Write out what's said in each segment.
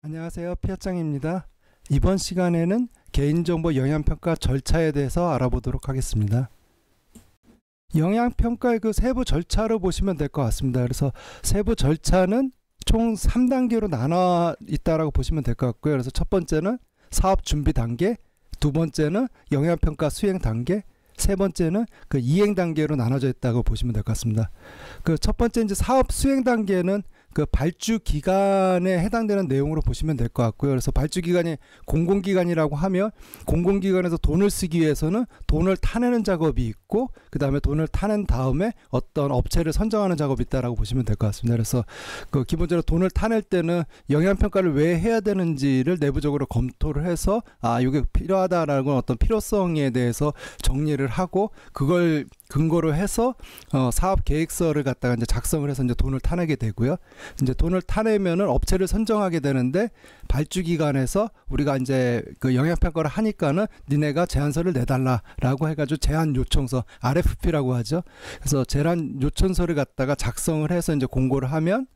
안녕하세요. 피아짱입니다. 이번 시간에는 개인정보 영양평가 절차에 대해서 알아보도록 하겠습니다. 영양평가의 그 세부 절차로 보시면 될 것 같습니다. 그래서 세부 절차는 총 3단계로 나눠 있다라고 보시면 될 것 같고요. 그래서 첫 번째는 사업 준비 단계, 두 번째는 영양평가 수행 단계, 세 번째는 그 이행 단계로 나눠져 있다고 보시면 될 것 같습니다. 그 첫 번째 이제 사업 수행 단계는 그 발주 기간에 해당되는 내용으로 보시면 될 것 같고요. 그래서 발주 기간이 공공기관이라고 하면 공공기관에서 돈을 쓰기 위해서는 돈을 타내는 작업이 있고, 그 다음에 돈을 타낸 다음에 어떤 업체를 선정하는 작업이 있다라고 보시면 될 것 같습니다. 그래서 그 기본적으로 돈을 타낼 때는 영양평가를 왜 해야 되는지를 내부적으로 검토를 해서 이게 필요하다라는 어떤 필요성에 대해서 정리를 하고, 그걸 근거로 해서 사업 계획서를 갖다가 이제 작성을 해서 이제 돈을 타내게 되고요. 이제 돈을 타내면은 업체를 선정하게 되는데, 발주 기관에서 우리가 이제 그 영양평가를 하니까는 니네가 제안서를 내달라라고 해가지고 제안 요청서 RFP라고 하죠. 그래서 제안 요청서를 갖다가 작성을 해서 이제 공고를 하면,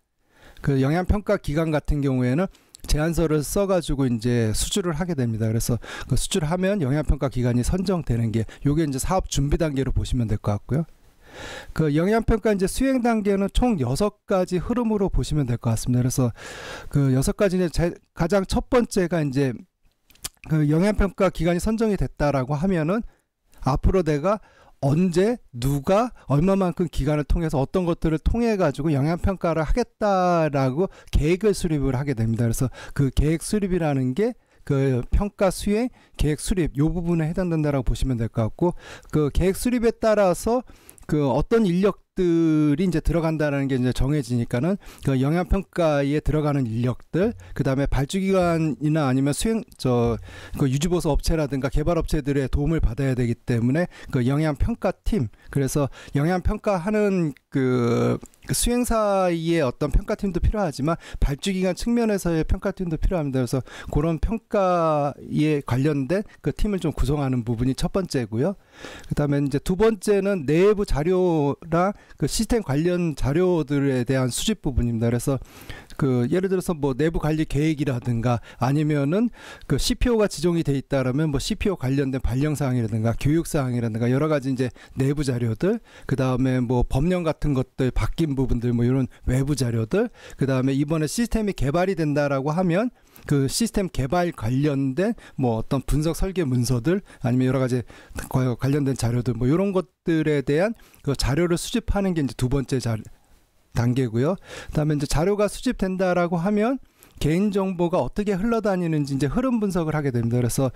그 영양평가 기관 같은 경우에는 제안서를 써가지고 이제 수주를 하게 됩니다. 그래서 그 수주를 하면 영양평가 기관이 선정되는 게, 요게 이제 사업 준비 단계로 보시면 될 것 같고요. 그 영양평가 이제 수행 단계는 총 6가지 흐름으로 보시면 될 것 같습니다. 그래서 그 6가지 이제 가장 첫 번째가 이제 그 영양평가 기관이 선정이 됐다라고 하면은 앞으로 내가 언제 누가 얼마만큼 기간을 통해서 어떤 것들을 통해 가지고 영양평가를 하겠다라고 계획을 수립을 하게 됩니다. 그래서 그 계획 수립이라는 게 그 평가 수행 계획 수립 요 부분에 해당된다라고 보시면 될 것 같고, 그 계획 수립에 따라서 그 어떤 인력들이 이제 들어간다는 게 이제 정해지니까는 그 영양평가에 들어가는 인력들, 그 다음에 발주기관이나 아니면 그 유지보수 업체라든가 개발업체들의 도움을 받아야 되기 때문에 그 영양평가팀, 그래서 영양평가하는 그 수행사의 어떤 평가팀도 필요하지만 발주기관 측면에서의 평가팀도 필요합니다. 그래서 그런 평가에 관련된 그 팀을 좀 구성하는 부분이 첫 번째고요. 그 다음에 이제 두 번째는 내부 자료랑 그 시스템 관련 자료들에 대한 수집 부분입니다. 그래서 그 예를 들어서 뭐 내부 관리 계획이라든가 아니면은 그 CPO가 지정이 돼 있다라면 뭐 CPO 관련된 발령 사항이라든가 교육 사항이라든가 여러 가지 이제 내부 자료들, 그 다음에 뭐 법령 같은 것들 바뀐 부분들, 뭐 이런 외부 자료들, 그 다음에 이번에 시스템이 개발이 된다라고 하면 그 시스템 개발 관련된 뭐 어떤 분석 설계 문서들, 아니면 여러 가지 관련된 자료들, 뭐 이런 것들에 대한 그 자료를 수집하는 게 이제 두 번째 단계고요. 그다음에 이제 자료가 수집된다라고 하면 개인정보가 어떻게 흘러다니는지 이제 흐름 분석을 하게 됩니다. 그래서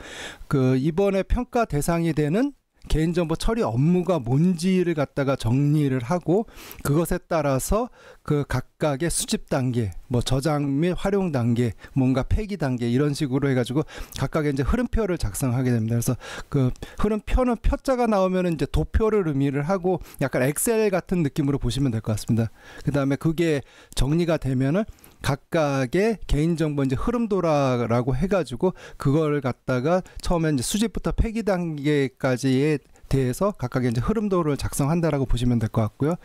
그 이번에 평가 대상이 되는 개인정보 처리 업무가 뭔지를 갖다가 정리를 하고, 그것에 따라서 그 각각의 수집 단계, 뭐 저장 및 활용 단계, 뭔가 폐기 단계, 이런 식으로 해가지고 각각의 이제 흐름표를 작성하게 됩니다. 그래서 그 흐름표는 표자가 나오면 이제 도표를 의미를 하고 약간 엑셀 같은 느낌으로 보시면 될 것 같습니다. 그 다음에 그게 정리가 되면은 각각의 개인정보 이제 흐름도라라고 해가지고 그걸 갖다가 처음에 이제 수집부터 폐기 단계까지에 대해서 각각의 이제 흐름도를 작성한다라고 보시면 될 것 같고요.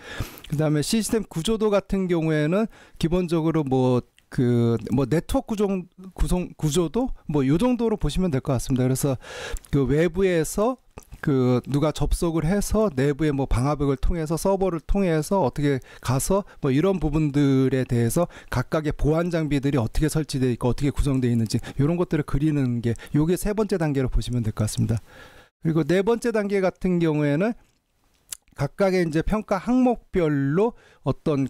그 다음에 시스템 구조도 같은 경우에는 기본적으로 뭐 네트워크 구조도 뭐 요 정도로 보시면 될 것 같습니다. 그래서 그 외부에서 그 누가 접속을 해서 내부의 뭐 방화벽을 통해서 서버를 통해서 어떻게 가서 뭐 이런 부분들에 대해서 각각의 보안 장비들이 어떻게 설치되어 있고 어떻게 구성되어 있는지 이런 것들을 그리는 게 요게 세 번째 단계로 보시면 될 것 같습니다. 그리고 네 번째 단계 같은 경우에는 각각의 이제 평가 항목별로 어떤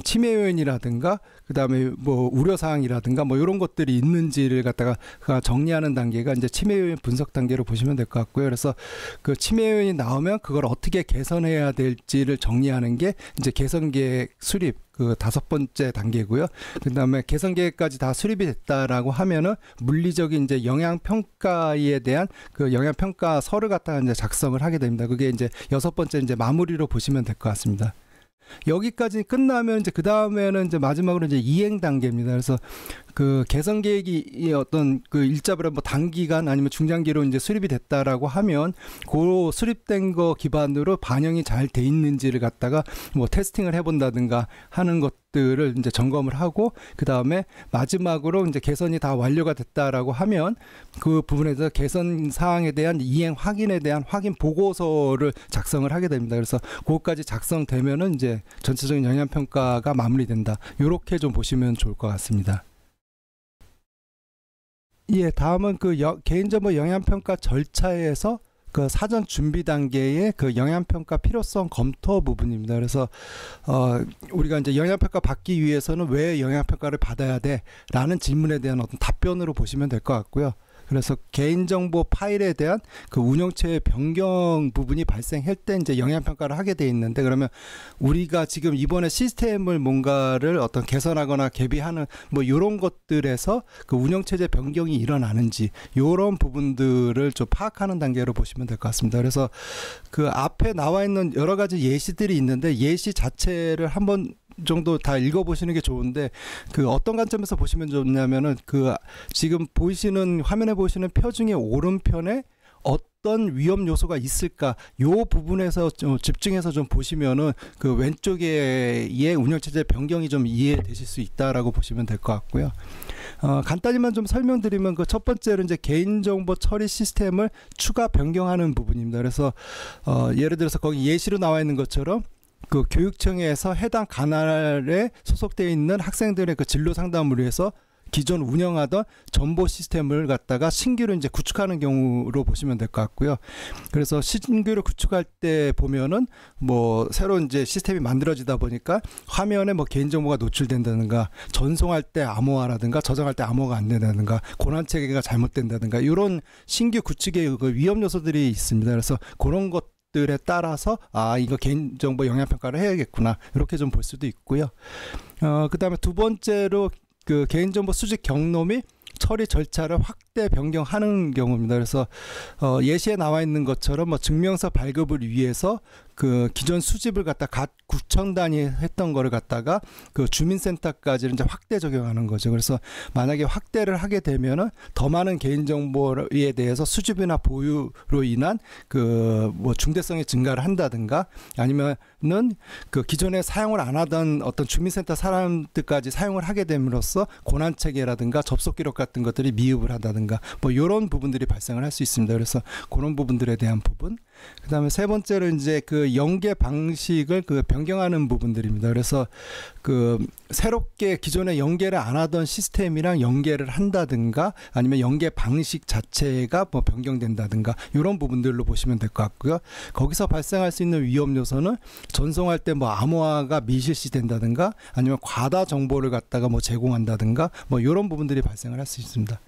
침해 요인이라든가 그 다음에 뭐 우려 사항이라든가 뭐 이런 것들이 있는지를 갖다가 정리하는 단계가 이제 침해 요인 분석 단계로 보시면 될 것 같고요. 그래서 그 침해 요인이 나오면 그걸 어떻게 개선해야 될지를 정리하는 게 이제 개선 계획 수립, 그 5번째 단계고요. 그 다음에 개선 계획까지 다 수립이 됐다라고 하면은 물리적인 이제 영양 평가에 대한 그 영양 평가서를 갖다가 이제 작성을 하게 됩니다. 그게 이제 6번째 이제 마무리로 보시면 될 것 같습니다. 여기까지 끝나면 이제 그 다음에는 이제 마지막으로 이제 이행 단계입니다. 그래서 그 개선 계획이 이 어떤 그 일자별로 뭐 단기간 아니면 중장기로 이제 수립이 됐다라고 하면 그 수립된 거 기반으로 반영이 잘 돼 있는지를 갖다가 뭐 테스팅을 해본다든가 하는 것들을 이제 점검을 하고, 그 다음에 마지막으로 이제 개선이 다 완료가 됐다라고 하면 그 부분에서 개선 사항에 대한 이행 확인에 대한 확인 보고서를 작성을 하게 됩니다. 그래서 그것까지 작성되면은 이제 전체적인 영향 평가가 마무리된다. 요렇게 좀 보시면 좋을 것 같습니다. 예, 다음은 그 개인정보 영향평가 절차에서 그 사전 준비 단계의 그 영향평가 필요성 검토 부분입니다. 그래서 우리가 이제 영향평가 받기 위해서는 왜 영향평가를 받아야 돼?라는 질문에 대한 어떤 답변으로 보시면 될 것 같고요. 그래서 개인정보 파일에 대한 그 운영체의 변경 부분이 발생할 때 이제 영향평가를 하게 돼 있는데, 그러면 우리가 지금 이번에 시스템을 뭔가를 어떤 개선하거나 개비하는 뭐 이런 것들에서 그 운영체제 변경이 일어나는지 이런 부분들을 좀 파악하는 단계로 보시면 될 것 같습니다. 그래서 그 앞에 나와 있는 여러 가지 예시들이 있는데 예시 자체를 한번 정도 다 읽어보시는 게 좋은데, 그 어떤 관점에서 보시면 좋냐면은 그 지금 보이시는 화면에 보시는 표 중에 오른편에 어떤 위험 요소가 있을까, 요 부분에서 좀 집중해서 좀 보시면은 그 왼쪽의 운영체제 변경이 좀 이해되실 수 있다라고 보시면 될 것 같고요. 간단히만 좀 설명드리면 그 첫 번째로 이제 개인정보 처리 시스템을 추가 변경하는 부분입니다. 그래서 예를 들어서 거기 예시로 나와 있는 것처럼 그 교육청에서 해당 관할에 소속되어 있는 학생들의 그 진로 상담을 위해서 기존 운영하던 정보 시스템을 갖다가 신규로 이제 구축하는 경우로 보시면 될 것 같고요. 그래서 신규로 구축할 때 보면은 뭐 새로 이제 시스템이 만들어지다 보니까 화면에 뭐 개인정보가 노출된다든가, 전송할 때 암호화라든가 저장할 때 암호화가 안 된다든가, 권한 체계가 잘못된다든가, 이런 신규 구축의 그 위험 요소들이 있습니다. 그래서 그런 것들에 따라서 이거 개인정보 영향평가를 해야겠구나, 이렇게 좀 볼 수도 있고요. 그 다음에 두 번째로 그 개인정보 수집 경로 및 처리 절차를 확대 변경하는 경우입니다. 그래서 예시에 나와 있는 것처럼 뭐 증명서 발급을 위해서 그 기존 수집을 갖다 각 구청 단위 했던 거를 갖다가 그 주민센터까지 이제 확대 적용하는 거죠. 그래서 만약에 확대를 하게 되면은 더 많은 개인정보에 대해서 수집이나 보유로 인한 그 뭐 중대성의 증가를 한다든가, 아니면은 그 기존에 사용을 안 하던 어떤 주민센터 사람들까지 사용을 하게 됨으로써 권한 체계라든가 접속 기록 같은 것들이 미흡을 한다든가, 뭐 이런 부분들이 발생을 할 수 있습니다. 그래서 그런 부분들에 대한 부분. 그다음에 세 번째로 이제 그 연계 방식을 그 변경하는 부분들입니다. 그래서 그 새롭게 기존에 연계를 안 하던 시스템이랑 연계를 한다든가, 아니면 연계 방식 자체가 뭐 변경된다든가, 이런 부분들로 보시면 될 것 같고요. 거기서 발생할 수 있는 위험 요소는 전송할 때 뭐 암호화가 미실시된다든가, 아니면 과다 정보를 갖다가 뭐 제공한다든가, 뭐 이런 부분들이 발생을 할 수 있습니다.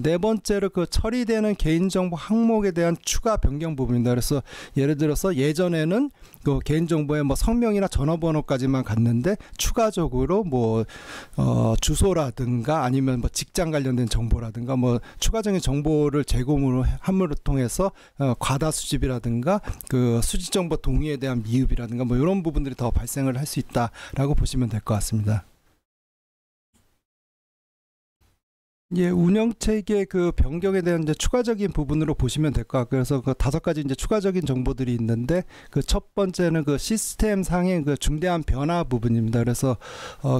네 번째로 그 처리되는 개인정보 항목에 대한 추가 변경 부분입니다. 그래서 예를 들어서 예전에는 그 개인정보에 뭐 성명이나 전화번호까지만 갔는데 추가적으로 뭐 주소라든가 아니면 뭐 직장 관련된 정보라든가 뭐 추가적인 정보를 제공을 함으로 통해서 과다 수집이라든가 그 수집 정보 동의에 대한 미흡이라든가 뭐 이런 부분들이 더 발생을 할 수 있다라고 보시면 될 것 같습니다. 예, 운영체계 그 변경에 대한 이제 추가적인 부분으로 보시면 될 것 같고요. 그래서 그 5가지 이제 추가적인 정보들이 있는데, 그 첫 번째는 그 시스템 상의 그 중대한 변화 부분입니다. 그래서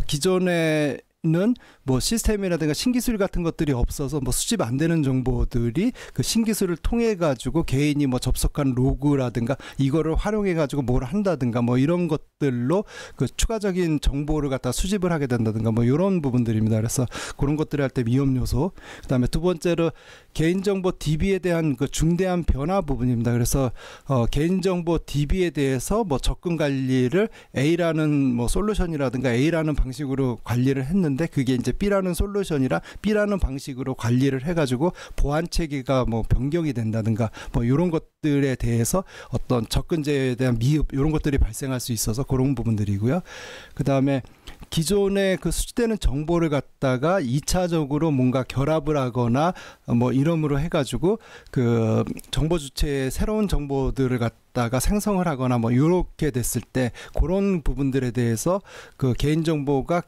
기존에 는 뭐 시스템이라든가 신기술 같은 것들이 없어서 뭐 수집 안 되는 정보들이 그 신기술을 통해 가지고 개인이 뭐 접속한 로그라든가 이거를 활용해 가지고 뭘 한다든가 뭐 이런 것들로 그 추가적인 정보를 갖다 수집을 하게 된다든가 뭐 이런 부분들입니다. 그래서 그런 것들을 할 때 위험 요소. 그다음에 두 번째로 개인정보 DB에 대한 그 중대한 변화 부분입니다. 그래서 개인정보 DB에 대해서 뭐 접근 관리를 A라는 뭐 솔루션이라든가 A라는 방식으로 관리를 했는데, 그게 이제 B라는 솔루션이라 B라는 방식으로 관리를 해가지고 보안 체계가 뭐 변경이 된다든가 뭐 이런 것들에 대해서 어떤 접근제에 대한 미흡, 이런 것들이 발생할 수 있어서 그런 부분들이고요. 그 다음에 기존에 그 수집되는 정보를 갖다가 2차적으로 뭔가 결합을 하거나 뭐 이름으로 해가지고 그 정보 주체의 새로운 정보들을 갖다가 생성을 하거나 뭐 이렇게 됐을 때 그런 부분들에 대해서 그 개인정보가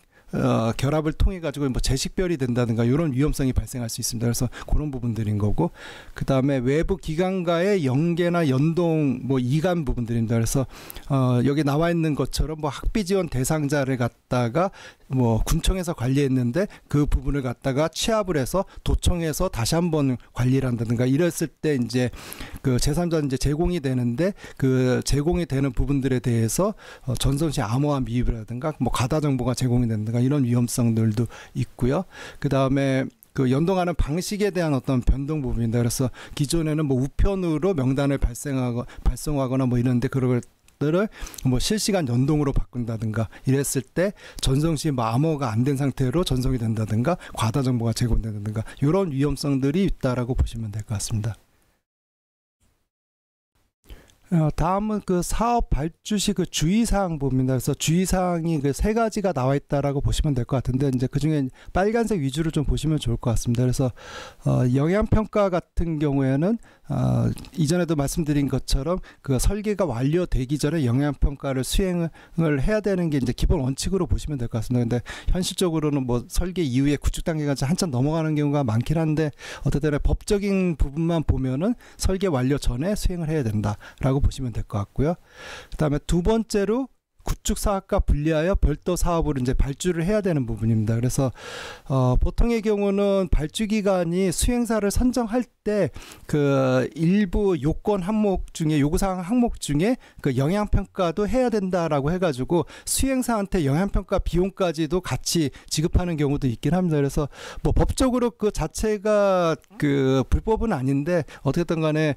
결합을 통해 가지고 뭐 재식별이 된다든가 이런 위험성이 발생할 수 있습니다. 그래서 그런 부분들인 거고, 그 다음에 외부 기관과의 연계나 연동, 뭐 이관 부분들입니다. 그래서 여기 나와 있는 것처럼 뭐 학비 지원 대상자를 갖다가 뭐 군청에서 관리했는데 그 부분을 갖다가 취합을 해서 도청에서 다시 한번 관리를 한다든가 이랬을 때 이제 그 제3자 이제 제공이 되는데 그 제공이 되는 부분들에 대해서 전송시 암호화 미입이라든가 뭐 가다 정보가 제공이 된다든가 이런 위험성들도 있고요. 그 다음에 그 연동하는 방식에 대한 어떤 변동 부분입니다. 그래서 기존에는 뭐 우편으로 명단을 발송하거나 뭐 이런데 그걸 들을 뭐 실시간 연동으로 바꾼다든가 이랬을 때 전송 시 뭐 암호가 안 된 상태로 전송이 된다든가 과다 정보가 제공된다든가 이런 위험성들이 있다라고 보시면 될 것 같습니다. 다음은 그 사업 발주 시 그 주의사항 부분입니다. 그래서 주의사항이 그 세 가지가 나와 있다라고 보시면 될 것 같은데 이제 그 중에 빨간색 위주로 좀 보시면 좋을 것 같습니다. 그래서 영향평가 같은 경우에는 이전에도 말씀드린 것처럼 그 설계가 완료되기 전에 영향평가를 수행을 해야 되는 게 이제 기본 원칙으로 보시면 될 것 같습니다. 근데 현실적으로는 뭐 설계 이후에 구축 단계가 한참 넘어가는 경우가 많긴 한데 어쨌든 법적인 부분만 보면은 설계 완료 전에 수행을 해야 된다라고 보시면 될 것 같고요. 그다음에 두 번째로 구축 사업과 분리하여 별도 사업으로 이제 발주를 해야 되는 부분입니다. 그래서 보통의 경우는 발주 기관이 수행사를 선정할 때 그 일부 요건 항목 중에 요구사항 항목 중에 그 영향평가도 해야 된다라고 해가지고 수행사한테 영향평가 비용까지도 같이 지급하는 경우도 있긴 합니다. 그래서 뭐 법적으로 그 자체가 그 불법은 아닌데 어쨌든 간에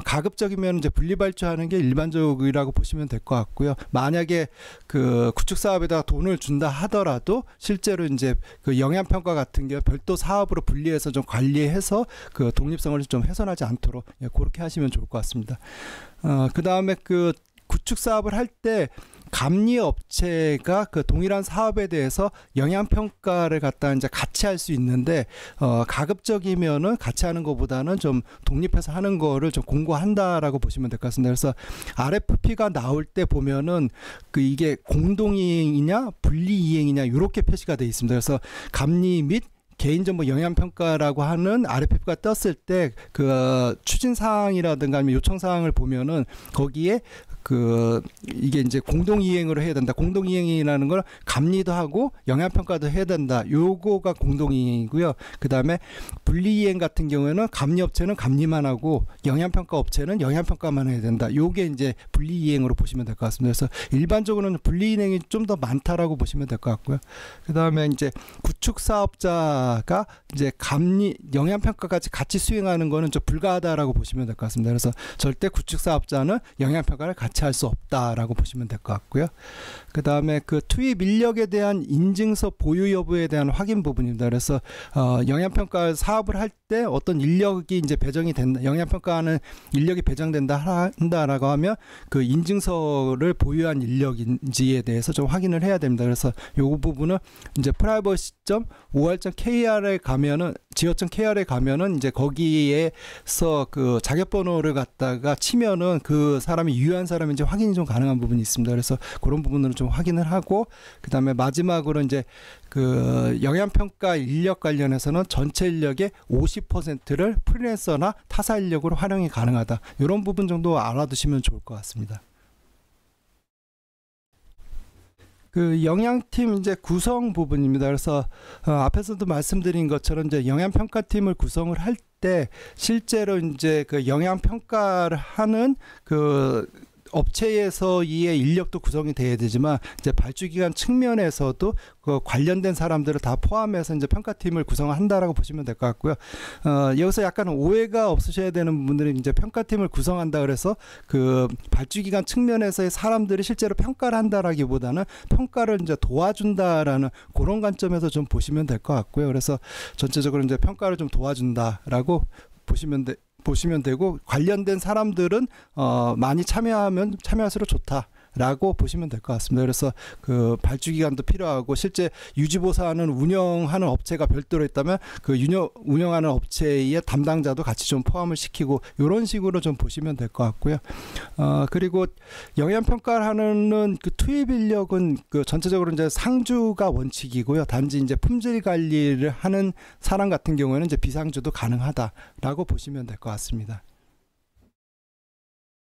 가급적이면 이제 분리발주하는 게 일반적이라고 보시면 될 것 같고요. 만약에 그 구축 사업에다가 돈을 준다 하더라도 실제로 이제 그 영향평가 같은 게 별도 사업으로 분리해서 좀 관리해서 그 독립성을 좀 훼손하지 않도록 그렇게 하시면 좋을 것 같습니다. 그 다음에 그 구축 사업을 할 때 감리 업체가 그 동일한 사업에 대해서 영향평가를 갖다 이제 같이 할 수 있는데 가급적이면은 같이 하는 것보다는 좀 독립해서 하는 거를 좀 공고한다라고 보시면 될 것 같습니다. 그래서 RFP가 나올 때 보면은 그 이게 공동이행이냐 분리이행이냐 이렇게 표시가 되어 있습니다. 그래서 감리 및 개인정보 영향평가라고 하는 RFP가 떴을 때 그 추진사항이라든가 아니면 요청사항을 보면은 거기에 그 이게 이제 공동이행으로 해야 된다. 공동이행이라는 걸 감리도 하고 영향평가도 해야 된다. 요거가 공동이행이고요. 그 다음에 분리이행 같은 경우에는 감리업체는 감리만 하고 영향평가 업체는 영향평가만 해야 된다. 요게 이제 분리이행으로 보시면 될 것 같습니다. 그래서 일반적으로는 분리이행이 좀 더 많다라고 보시면 될 것 같고요. 그 다음에 이제 구축사업자가 이제 감리 영향평가까지 같이 수행하는 거는 좀 불가하다라고 보시면 될 것 같습니다. 그래서 절대 구축사업자는 영향평가를 같이 할 수 없다라고 보시면 될 것 같고요. 그 다음에 그 투입 인력에 대한 인증서 보유 여부에 대한 확인 부분입니다. 그래서 영향평가 사업을 할 때 어떤 인력이 이제 배정이 된다, 영향평가하는 인력이 배정된다 한다라고 하면 그 인증서를 보유한 인력인지에 대해서 좀 확인을 해야 됩니다. 그래서 요 부분은 이제 privacy.or.kr에 가면은 지어.kr에 가면은 이제 거기에서 그 자격번호를 갖다가 치면은 그 사람이 유효한 사람인지 확인이 좀 가능한 부분이 있습니다. 그래서 그런 부분으로 좀 확인을 하고, 그 다음에 마지막으로 이제 그 영향평가 인력 관련해서는 전체 인력의 50%를 프리랜서나 타사 인력으로 활용이 가능하다. 이런 부분 정도 알아두시면 좋을 것 같습니다. 그 영양팀 이제 구성 부분입니다. 그래서 앞에서도 말씀드린 것처럼 이제 영양평가팀을 구성을 할 때 실제로 이제 그 영양평가를 하는 그 업체에서의 인력도 구성이 돼야 되지만 이제 발주기관 측면에서도 그 관련된 사람들을 다 포함해서 이제 평가팀을 구성한다라고 보시면 될 것 같고요. 여기서 약간 오해가 없으셔야 되는 분들이 이제 평가팀을 구성한다 그래서 그 발주기관 측면에서의 사람들이 실제로 평가를 한다라기보다는 평가를 이제 도와준다라는 그런 관점에서 좀 보시면 될 것 같고요. 그래서 전체적으로 이제 평가를 좀 도와준다라고 보시면 되고 관련된 사람들은 많이 참여하면 참여할수록 좋다. 라고 보시면 될 것 같습니다. 그래서 그 발주 기간도 필요하고 실제 유지보수하는 운영하는 업체가 별도로 있다면 그 운영하는 업체의 담당자도 같이 좀 포함을 시키고 이런 식으로 좀 보시면 될 것 같고요. 그리고 영양 평가를 하는 그 투입 인력은 그 전체적으로 이제 상주가 원칙이고요. 단지 이제 품질 관리를 하는 사람 같은 경우에는 이제 비상주도 가능하다라고 보시면 될 것 같습니다.